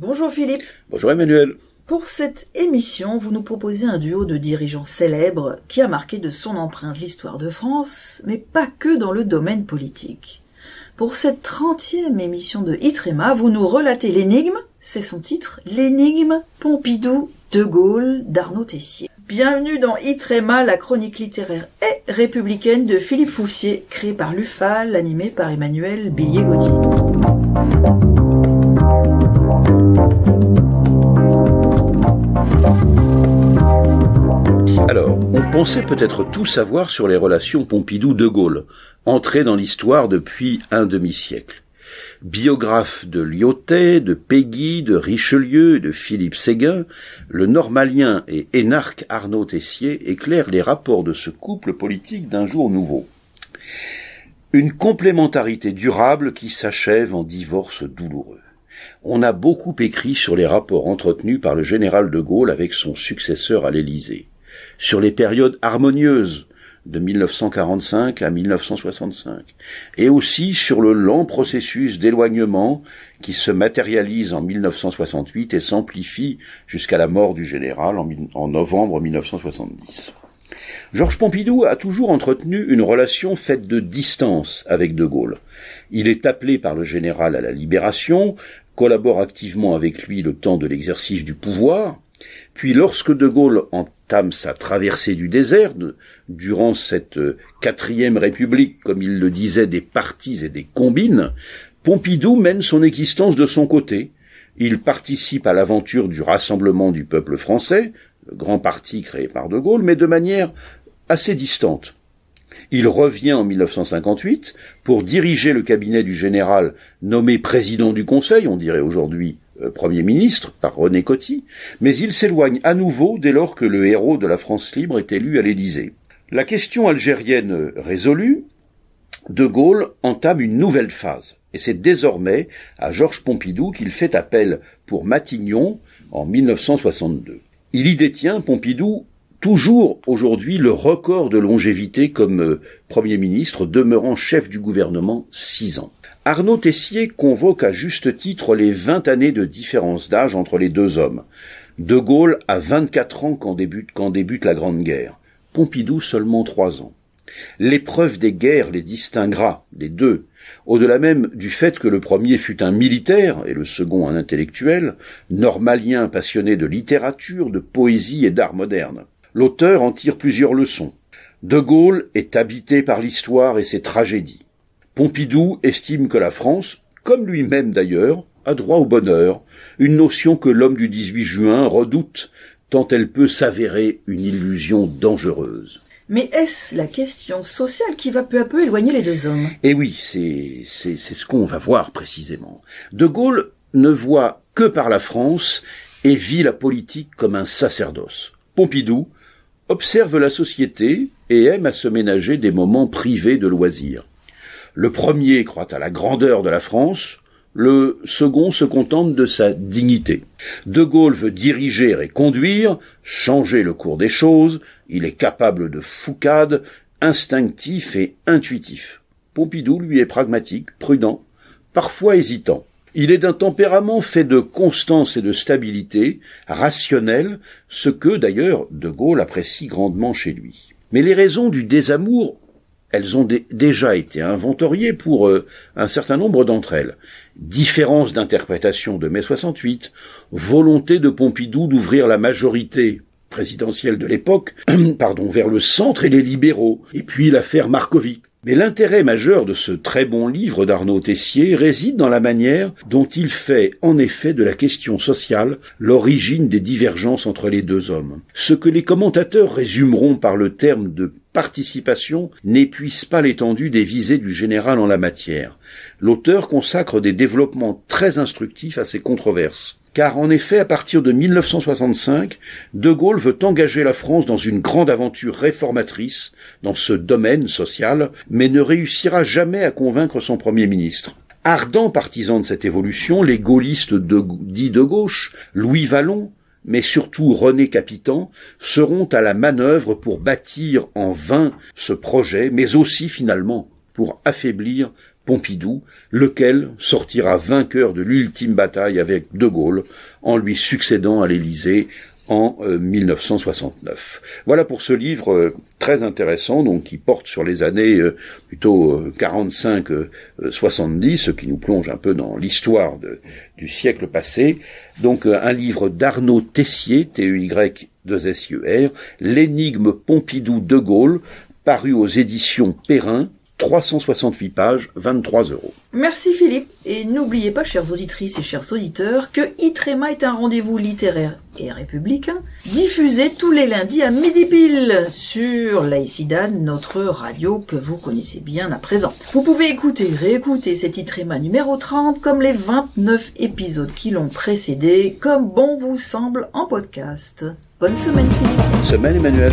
Bonjour Philippe. Bonjour Emmanuel. Pour cette émission, vous nous proposez un duo de dirigeants célèbres qui a marqué de son empreinte l'histoire de France, mais pas que dans le domaine politique. Pour cette 30e émission de Itrema, vous nous relatez l'énigme, c'est son titre, l'énigme Pompidou-De Gaulle d'Arnaud Tessier. Bienvenue dans Itrema, la chronique littéraire et républicaine de Philippe Foussier, créée par l'UFAL, animée par Emmanuel Bélier-Gauthier. Alors, on pensait peut-être tout savoir sur les relations Pompidou-De Gaulle, entrées dans l'histoire depuis un demi-siècle. Biographe de Lyautey, de Péguy, de Richelieu et de Philippe Séguin, le normalien et énarque Arnaud Tessier éclaire les rapports de ce couple politique d'un jour nouveau. Une complémentarité durable qui s'achève en divorce douloureux. On a beaucoup écrit sur les rapports entretenus par le général de Gaulle avec son successeur à l'Élysée, sur les périodes harmonieuses de 1945 à 1965, et aussi sur le lent processus d'éloignement qui se matérialise en 1968 et s'amplifie jusqu'à la mort du général en novembre 1970. Georges Pompidou a toujours entretenu une relation faite de distance avec De Gaulle. Il est appelé par le général à la Libération, collabore activement avec lui le temps de l'exercice du pouvoir, puis lorsque De Gaulle entame sa traversée du désert, durant cette 4e République, comme il le disait, des partis et des combines, Pompidou mène son existence de son côté. Il participe à l'aventure du Rassemblement du peuple français, le grand parti créé par De Gaulle, mais de manière assez distante. Il revient en 1958 pour diriger le cabinet du général nommé président du Conseil, on dirait aujourd'hui Premier ministre, par René Coty, mais il s'éloigne à nouveau dès lors que le héros de la France libre est élu à l'Élysée. La question algérienne résolue, De Gaulle entame une nouvelle phase, et c'est désormais à Georges Pompidou qu'il fait appel pour Matignon en 1962. Il y détient, Pompidou, toujours aujourd'hui le record de longévité comme Premier ministre, demeurant chef du gouvernement 6 ans. Arnaud Tessier convoque à juste titre les 20 années de différence d'âge entre les deux hommes. De Gaulle a 24 ans quand débute la Grande Guerre. Pompidou seulement 3 ans. L'épreuve des guerres les distinguera, les deux, au-delà même du fait que le premier fut un militaire et le second un intellectuel, normalien passionné de littérature, de poésie et d'art moderne. L'auteur en tire plusieurs leçons. De Gaulle est habité par l'histoire et ses tragédies. Pompidou estime que la France, comme lui-même d'ailleurs, a droit au bonheur, une notion que l'homme du 18 juin redoute, tant elle peut s'avérer une illusion dangereuse. Mais est-ce la question sociale qui va peu à peu éloigner les deux hommes ? Eh oui, c'est ce qu'on va voir précisément. De Gaulle ne voit que par la France et vit la politique comme un sacerdoce. Pompidou observe la société et aime à se ménager des moments privés de loisirs. Le premier croit à la grandeur de la France, le second se contente de sa dignité. De Gaulle veut diriger et conduire, changer le cours des choses, il est capable de foucade, instinctif et intuitif. Pompidou, lui, est pragmatique, prudent, parfois hésitant. Il est d'un tempérament fait de constance et de stabilité, rationnel, ce que, d'ailleurs, De Gaulle apprécie grandement chez lui. Mais les raisons du désamour, elles ont déjà été inventoriées pour un certain nombre d'entre elles. Différence d'interprétation de mai 68, volonté de Pompidou d'ouvrir la majorité présidentielle de l'époque, vers le centre et les libéraux, et puis l'affaire Markovic. Mais l'intérêt majeur de ce très bon livre d'Arnaud Tessier réside dans la manière dont il fait en effet de la question sociale l'origine des divergences entre les deux hommes. Ce que les commentateurs résumeront par le terme de participation n'épuise pas l'étendue des visées du général en la matière. L'auteur consacre des développements très instructifs à ces controverses. Car en effet, à partir de 1965, De Gaulle veut engager la France dans une grande aventure réformatrice dans ce domaine social, mais ne réussira jamais à convaincre son Premier ministre. Ardents partisans de cette évolution, les gaullistes dits de gauche, Louis Vallon, mais surtout René Capitan, seront à la manœuvre pour bâtir en vain ce projet, mais aussi finalement pour affaiblir Pompidou, lequel sortira vainqueur de l'ultime bataille avec De Gaulle en lui succédant à l'Élysée en 1969. Voilà pour ce livre très intéressant, donc qui porte sur les années plutôt 45-70, ce qui nous plonge un peu dans l'histoire du siècle passé. Donc un livre d'Arnaud Tessier, T-E-Y-2-S-I-E-R, L'énigme Pompidou de Gaulle, paru aux éditions Perrin, 368 pages, 23 €. Merci Philippe, et n'oubliez pas, chères auditrices et chers auditeurs, que Itrema est un rendez-vous littéraire et républicain, diffusé tous les lundis à midi pile sur Laïcidane, notre radio que vous connaissez bien à présent. Vous pouvez écouter, réécouter cet Itrema numéro 30, comme les 29 épisodes qui l'ont précédé, comme bon vous semble en podcast. Bonne semaine Philippe. Bonne semaine Emmanuel.